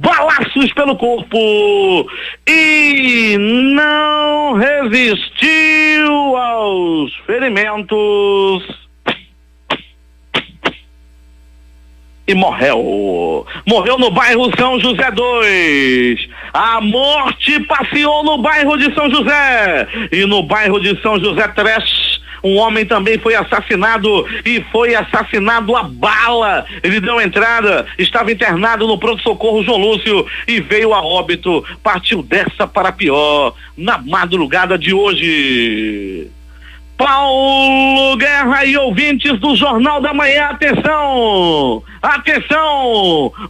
balaços pelo corpo e não resistiu aos ferimentos e morreu no bairro São José 2. A morte passeou no bairro de São José, e no bairro de São José 3, um homem também foi assassinado, e foi assassinado a bala. Ele deu entrada, estava internado no pronto-socorro João Lúcio e veio a óbito. Partiu dessa para pior na madrugada de hoje. Paulo Guerra e ouvintes do Jornal da Manhã, atenção!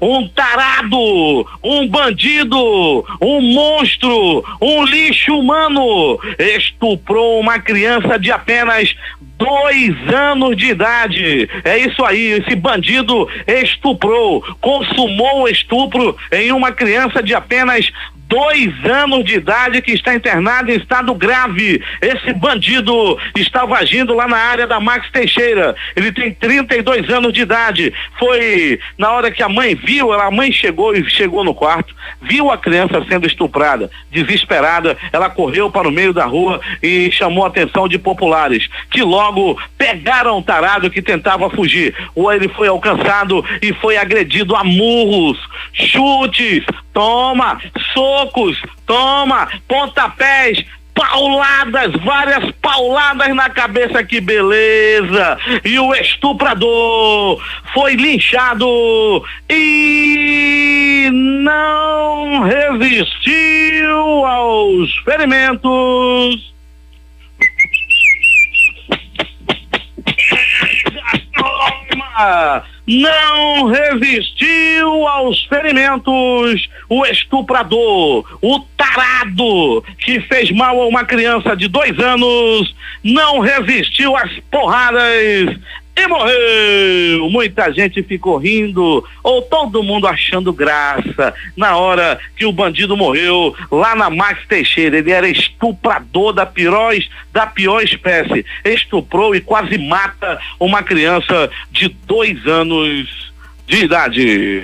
Um tarado, um bandido, um monstro, um lixo humano estuprou uma criança de apenas 2 anos de idade. É isso aí, esse bandido consumou o estupro em uma criança de apenas 2 anos de idade, que está internado em estado grave. Esse bandido estava agindo lá na área da Max Teixeira. Ele tem 32 anos de idade. Foi na hora que a mãe viu, a mãe chegou no quarto, viu a criança sendo estuprada. Desesperada, ela correu para o meio da rua e chamou a atenção de populares, que logo pegaram o tarado que tentava fugir. Ele foi alcançado e foi agredido a murros, chutes, toma, socos, toma, pontapés, várias pauladas na cabeça, que beleza! E o estuprador foi linchado e não resistiu aos ferimentos. Não resistiu aos ferimentos o estuprador, o tarado que fez mal a uma criança de 2 anos, não resistiu às porradas e morreu. Muita gente ficou rindo, ou todo mundo achando graça na hora que o bandido morreu lá na Max Teixeira. Ele era estuprador da pior espécie, estuprou e quase mata uma criança de 2 anos de idade.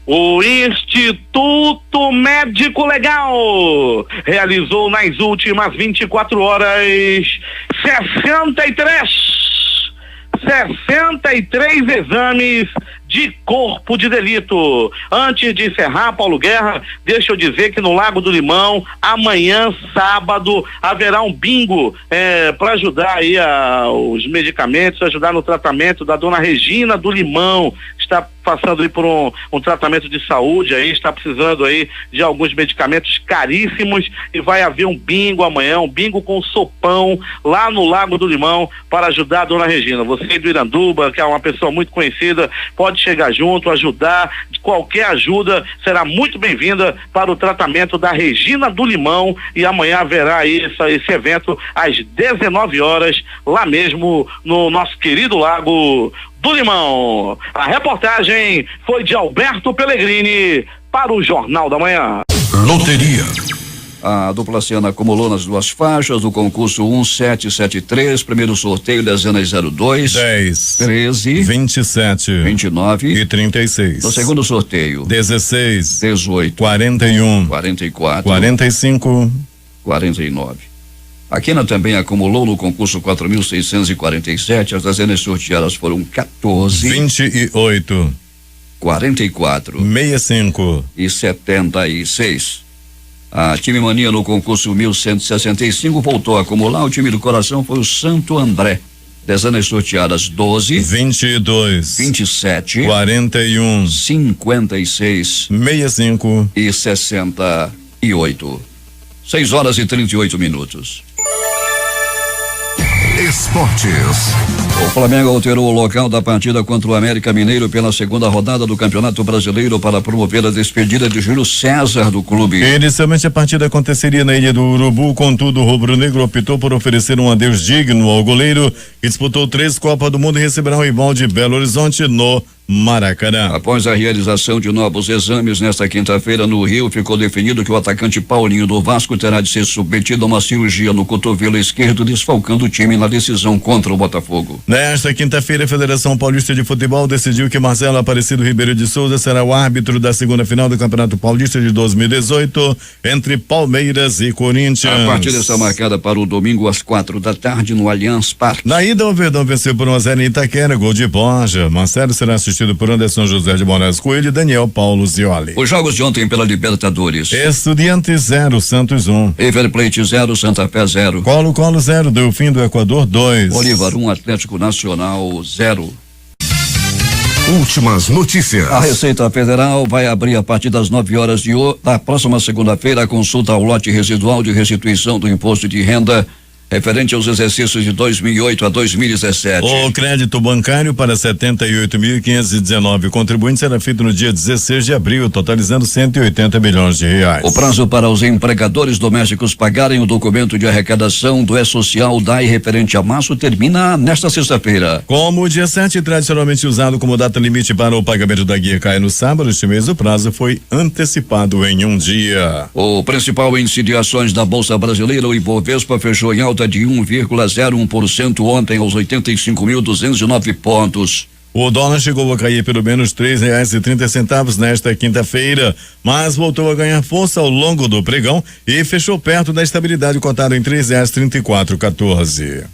O Instituto Médico Legal realizou nas últimas 24 horas 63 exames de corpo de delito. Antes de encerrar, Paulo Guerra, deixa eu dizer que no Lago do Limão, amanhã, sábado, haverá um bingo para ajudar aí os medicamentos, ajudar no tratamento da dona Regina do Limão. Está passando aí por um tratamento de saúde aí, está precisando aí de alguns medicamentos caríssimos, e vai haver um bingo amanhã, um bingo com sopão lá no Lago do Limão para ajudar a dona Regina. Você do Iranduba, que é uma pessoa muito conhecida, pode chegar junto, ajudar. Qualquer ajuda será muito bem-vinda para o tratamento da Regina do Limão, e amanhã haverá aí esse evento às 19 horas, lá mesmo no nosso querido Lago do Limão. A reportagem foi de Alberto Pellegrini para o Jornal da Manhã. Loteria. A dupla Ciana acumulou nas 2 faixas do concurso 1773, primeiro sorteio, dezenas 02, 10, 13, 27, 29 e 36. No segundo sorteio, 16, 18, 41, 44, 45, 49. A Quina também acumulou no concurso 4.647, as dezenas sorteadas foram 14, 28, 44 65 e 76. A Time Mania no concurso 1165 voltou a acumular. O time do coração foi o Santo André. Dezenas sorteadas 12, 22, 27, 41, 56 65 e 68. 6h38. Esportes. O Flamengo alterou o local da partida contra o América Mineiro pela segunda rodada do Campeonato Brasileiro para promover a despedida de Júlio César do clube. Inicialmente a partida aconteceria na Ilha do Urubu, contudo o rubro-negro optou por oferecer um adeus digno ao goleiro, que disputou 3 Copas do Mundo e receberá o rival de Belo Horizonte no Maracanã. Após a realização de novos exames nesta quinta-feira no Rio, ficou definido que o atacante Paulinho do Vasco terá de ser submetido a uma cirurgia no cotovelo esquerdo, desfalcando o time na decisão contra o Botafogo. Nesta quinta-feira, a Federação Paulista de Futebol decidiu que Marcelo Aparecido Ribeiro de Souza será o árbitro da segunda final do Campeonato Paulista de 2018 entre Palmeiras e Corinthians. A partida está marcada para o domingo às 4h no Allianz Parque. Na ida, o Verdão venceu por 1-0 em Itaquera, gol de Borja. Marcelo será assistido por Anderson José de Moraes Coelho e Daniel Paulo Zioli. Os jogos de ontem pela Libertadores: Estudiantes 0, Santos 1, River Plate 0, Santa Fé 0, Colo-Colo 0, Delfim do Equador 2, Bolívar 1, Atlético Nacional 0. Últimas notícias. A Receita Federal vai abrir a partir das 9h da próxima segunda-feira a consulta ao lote residual de restituição do imposto de renda referente aos exercícios de 2008 a 2017. O crédito bancário para 78.519 contribuintes será feito no dia 16 de abril, totalizando 180 milhões de reais. O prazo para os empregadores domésticos pagarem o documento de arrecadação do E-Social DAI referente a março termina nesta sexta-feira. Como o dia 7 tradicionalmente usado como data limite para o pagamento da guia cai no sábado, este mês o prazo foi antecipado em um dia. O principal índice de ações da Bolsa Brasileira, o Ibovespa, fechou em alta de 1,01% ontem aos 85.209 pontos. O dólar chegou a cair pelo menos R$3,30 nesta quinta-feira, mas voltou a ganhar força ao longo do pregão e fechou perto da estabilidade, cotado em R$3,3414.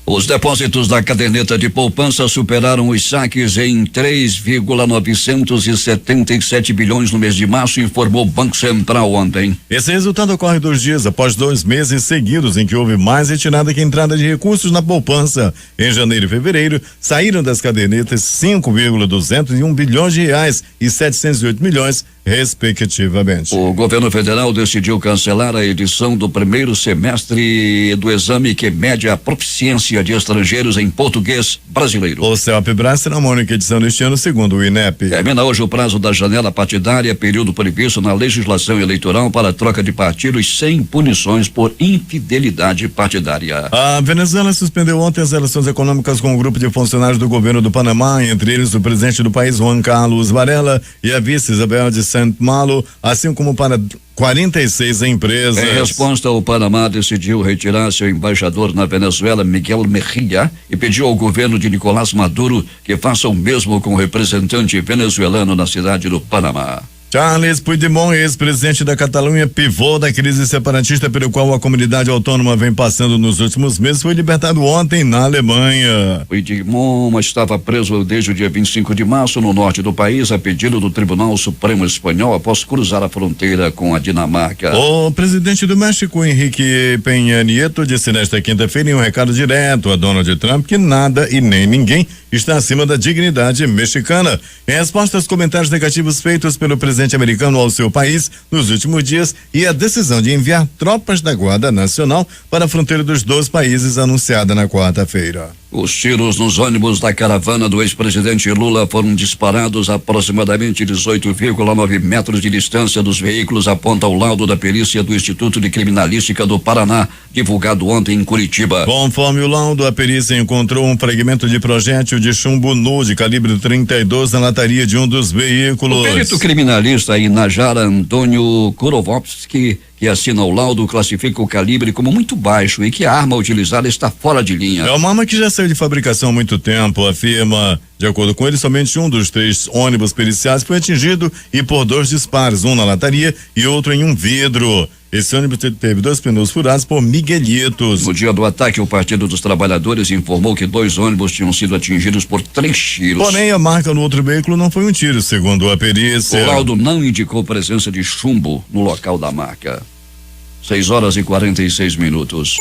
Os depósitos da caderneta de poupança superaram os saques em 3,977 bilhões no mês de março, informou o Banco Central ontem. Esse resultado ocorre 2 dias após 2 meses seguidos em que houve mais retirada que entrada de recursos na poupança. Em janeiro e fevereiro, saíram das cadernetas 5,201 bilhões de reais e 708 milhões, respectivamente. O governo federal decidiu cancelar a edição do primeiro semestre do exame que mede a proficiência de estrangeiros em português brasileiro. O CELP-Bras será a única edição deste ano, segundo o INEP. Termina hoje o prazo da janela partidária, período previsto na legislação eleitoral para a troca de partidos sem punições por infidelidade partidária. A Venezuela suspendeu ontem as relações econômicas com um grupo de funcionários do governo do Panamá, entre eles o presidente do país, Juan Carlos Varela, e a vice Isabel de Sant Malo, assim como para 46 empresas. Em resposta, o Panamá decidiu retirar seu embaixador na Venezuela, Miguel Mejia, e pediu ao governo de Nicolás Maduro que faça o mesmo com o representante venezuelano na cidade do Panamá. Charles Puigdemont, ex-presidente da Catalunha, pivô da crise separatista pelo qual a comunidade autônoma vem passando nos últimos meses, foi libertado ontem na Alemanha. Puigdemont estava preso desde o dia 25 de março no norte do país, a pedido do Tribunal Supremo Espanhol, após cruzar a fronteira com a Dinamarca. O presidente do México, Enrique Peña Nieto, disse nesta quinta-feira em um recado direto a Donald Trump que nada e nem ninguém está acima da dignidade mexicana. Em resposta aos comentários negativos feitos pelo presidente americano ao seu país nos últimos dias e a decisão de enviar tropas da Guarda Nacional para a fronteira dos 2 países anunciada na quarta-feira. Os tiros nos ônibus da caravana do ex-presidente Lula foram disparados a aproximadamente 18,9 metros de distância dos veículos, aponta o laudo da perícia do Instituto de Criminalística do Paraná, divulgado ontem em Curitiba. Conforme o laudo, a perícia encontrou um fragmento de projétil de chumbo nu de calibre 32 na lataria de um dos veículos. O perito criminalista Inajara Antônio Kurovovski, que assina o laudo, classifica o calibre como muito baixo e que a arma utilizada está fora de linha. É uma arma que já saiu de fabricação há muito tempo, afirma. De acordo com ele, somente um dos 3 ônibus periciais foi atingido e por 2 disparos, um na lataria e outro em um vidro. Esse ônibus teve 2 pneus furados por miguelitos. No dia do ataque, o Partido dos Trabalhadores informou que 2 ônibus tinham sido atingidos por 3 tiros. Porém, a marca no outro veículo não foi um tiro, segundo a perícia. O laudo não indicou presença de chumbo no local da marca. 6:46.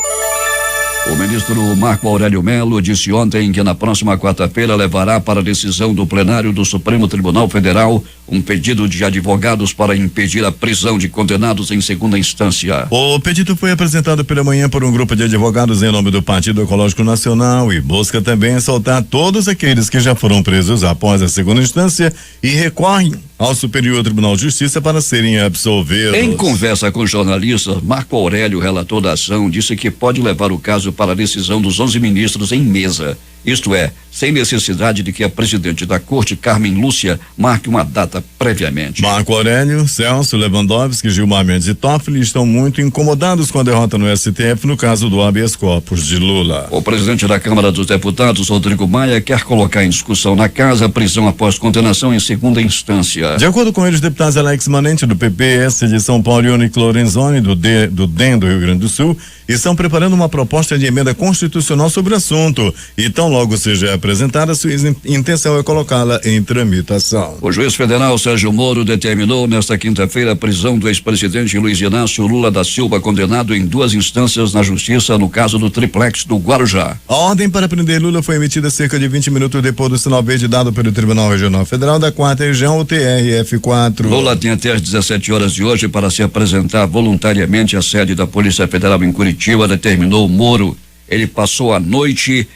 O ministro Marco Aurélio Melo disse ontem que na próxima quarta-feira levará para a decisão do plenário do Supremo Tribunal Federal um pedido de advogados para impedir a prisão de condenados em segunda instância. O pedido foi apresentado pela manhã por um grupo de advogados em nome do Partido Ecológico Nacional e busca também soltar todos aqueles que já foram presos após a segunda instância e recorrem ao Superior Tribunal de Justiça para serem absolvidos. Em conversa com jornalistas, Marco Aurélio, relator da ação, disse que pode levar o caso para a decisão dos 11 ministros em mesa. Isto é, sem necessidade de que a presidente da corte, Carmen Lúcia, marque uma data previamente. Marco Aurélio, Celso, Lewandowski, Gilmar Mendes e Toffoli estão muito incomodados com a derrota no STF no caso do habeas corpus de Lula. O presidente da Câmara dos Deputados, Rodrigo Maia, quer colocar em discussão na casa a prisão após condenação em segunda instância. De acordo com ele, os deputados Alex Manente do PPS de São Paulo e Onyx Lorenzoni do DEM do Rio Grande do Sul estão preparando uma proposta de emenda constitucional sobre o assunto e tão logo seja apresentada, sua intenção é colocá-la em tramitação. O juiz federal Sérgio Moro determinou nesta quinta-feira a prisão do ex-presidente Luiz Inácio Lula da Silva, condenado em 2 instâncias na justiça no caso do triplex do Guarujá. A ordem para prender Lula foi emitida cerca de 20 minutos depois do sinal verde dado pelo Tribunal Regional Federal da 4ª Região, o TRF4. Lula tem até às 17 horas de hoje para se apresentar voluntariamente à sede da Polícia Federal em Curitiba, determinou Moro. Ele passou a noite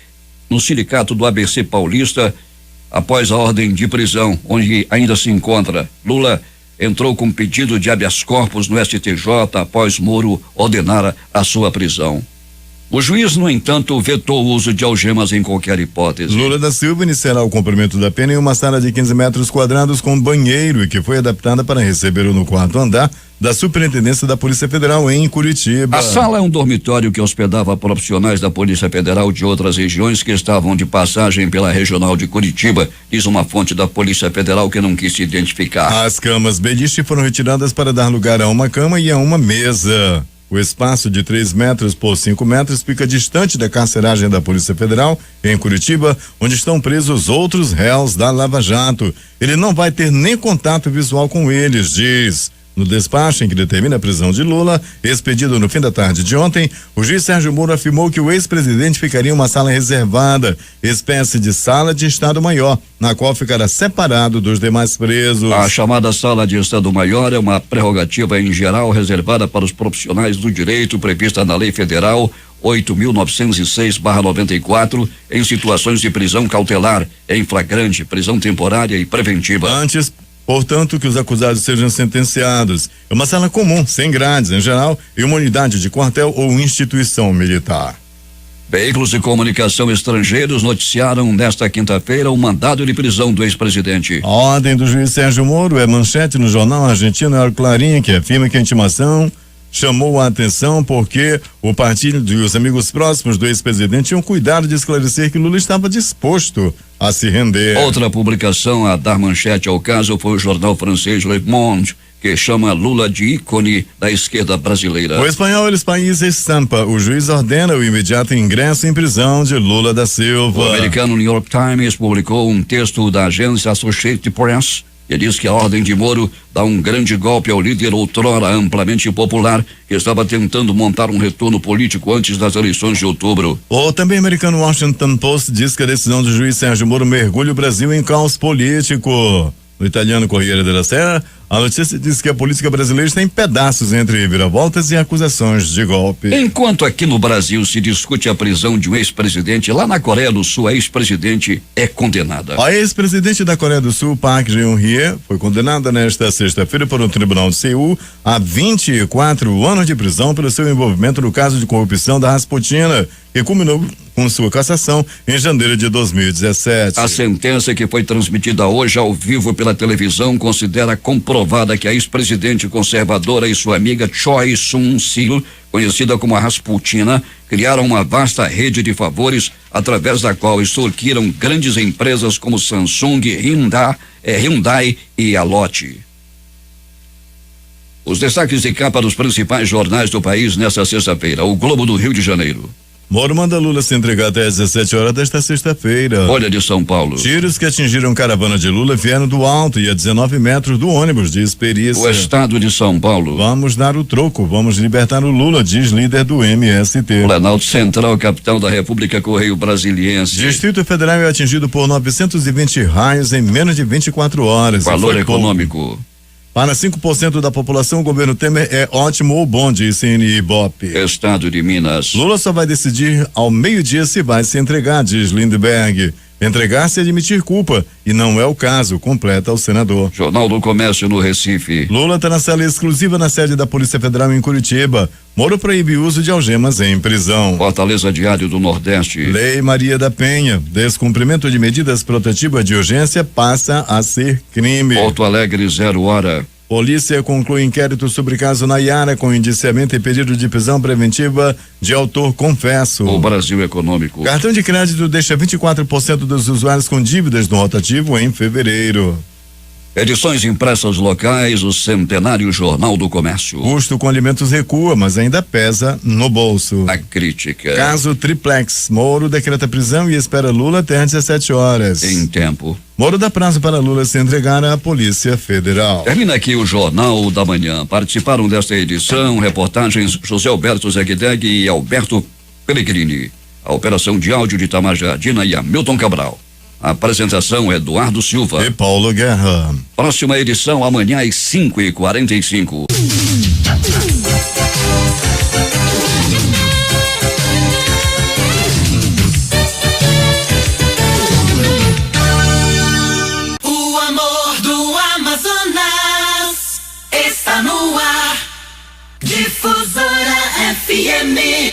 no sindicato do ABC Paulista após a ordem de prisão, onde ainda se encontra. Lula entrou com pedido de habeas corpus no STJ após Moro ordenar a sua prisão. O juiz, no entanto, vetou o uso de algemas em qualquer hipótese. Lula da Silva iniciará o cumprimento da pena em uma sala de 15 metros quadrados com banheiro e que foi adaptada para recebê-lo no 4º andar da Superintendência da Polícia Federal em Curitiba. A sala é um dormitório que hospedava profissionais da Polícia Federal de outras regiões que estavam de passagem pela Regional de Curitiba, diz uma fonte da Polícia Federal que não quis se identificar. As camas beliche foram retiradas para dar lugar a uma cama e a uma mesa. O espaço de 3 metros por 5 metros fica distante da carceragem da Polícia Federal, em Curitiba, onde estão presos outros réus da Lava Jato. Ele não vai ter nem contato visual com eles, diz. No despacho em que determina a prisão de Lula, expedido no fim da tarde de ontem, o juiz Sérgio Moro afirmou que o ex-presidente ficaria em uma sala reservada, espécie de sala de Estado-Maior, na qual ficará separado dos demais presos. A chamada sala de Estado-Maior é uma prerrogativa em geral reservada para os profissionais do direito prevista na Lei Federal 8.906/94 em situações de prisão cautelar, em flagrante, prisão temporária e preventiva. Antes, portanto, que os acusados sejam sentenciados. É uma sala comum, sem grades em geral, e uma unidade de quartel ou instituição militar. Veículos de comunicação estrangeiros noticiaram nesta quinta-feira o mandado de prisão do ex-presidente. A ordem do juiz Sérgio Moro é manchete no jornal argentino El Clarín, que afirma que a intimação chamou a atenção porque o partido e os amigos próximos do ex-presidente tinham cuidado de esclarecer que Lula estava disposto a se render. Outra publicação a dar manchete ao caso foi o jornal francês Le Monde, que chama Lula de ícone da esquerda brasileira. O espanhol El País estampa: o juiz ordena o imediato ingresso em prisão de Lula da Silva. O americano New York Times publicou um texto da agência Associated Press que diz que a ordem de Moro dá um grande golpe ao líder outrora amplamente popular que estava tentando montar um retorno político antes das eleições de outubro. O também americano Washington Post diz que a decisão do juiz Sérgio Moro mergulha o Brasil em caos político. No italiano Corriere della Sera, a notícia diz que a política brasileira está em pedaços entre reviravoltas e acusações de golpe. Enquanto aqui no Brasil se discute a prisão de um ex-presidente, lá na Coreia do Sul a ex-presidente é condenada. A ex-presidente da Coreia do Sul, Park Geun-hye, foi condenada nesta sexta-feira por um tribunal de Seul a 24 anos de prisão pelo seu envolvimento no caso de corrupção da Rasputina, que culminou com sua cassação em janeiro de 2017. A sentença, que foi transmitida hoje ao vivo pela televisão, considera comprovada que a ex-presidente conservadora e sua amiga Choi Soon-sil, conhecida como a Rasputina, criaram uma vasta rede de favores através da qual extorquiram grandes empresas como Samsung, Hyundai e Alote. Os destaques de capa dos principais jornais do país nesta sexta-feira. O Globo do Rio de Janeiro. Moro manda Lula se entregar até às 17 horas desta sexta-feira. Folha de São Paulo. Tiros que atingiram caravana de Lula vieram do alto e a 19 metros do ônibus, diz perícia. O Estado de São Paulo. Vamos dar o troco, vamos libertar o Lula, diz líder do MST. Planalto Central, capital da República, Correio Brasiliense. Distrito Federal é atingido por 920 raios em menos de 24 horas. Valor econômico. Para 5% da população, o governo Temer é ótimo ou bom, diz CNI Ibope. Estado de Minas. Lula só vai decidir ao meio-dia se vai se entregar, diz Lindbergh. Entregar-se é admitir culpa, e não é o caso, completa o senador. Jornal do Comércio no Recife. Lula está na cela exclusiva na sede da Polícia Federal em Curitiba. Moro proíbe o uso de algemas em prisão. Fortaleza Diário do Nordeste. Lei Maria da Penha. Descumprimento de medidas protetivas de urgência passa a ser crime. Porto Alegre, 0 hora. Polícia conclui inquérito sobre caso Nayara com indiciamento e pedido de prisão preventiva de autor confesso. O Brasil Econômico. Cartão de crédito deixa 24% dos usuários com dívidas no rotativo em fevereiro. Edições impressas locais, o centenário Jornal do Comércio. Custo com alimentos recua, mas ainda pesa no bolso. A crítica. Caso Triplex. Moro decreta prisão e espera Lula até às 17 horas. Em tempo. Moro dá prazo para Lula se entregar à Polícia Federal. Termina aqui o Jornal da Manhã. Participaram desta edição reportagens José Alberto Zegdeg e Alberto Pellegrini. A operação de áudio de Tamar Jardina e Hamilton Cabral. A apresentação é Eduardo Silva e Paulo Guerra. Próxima edição amanhã às 5h45. O amor do Amazonas está no ar. Difusora FM.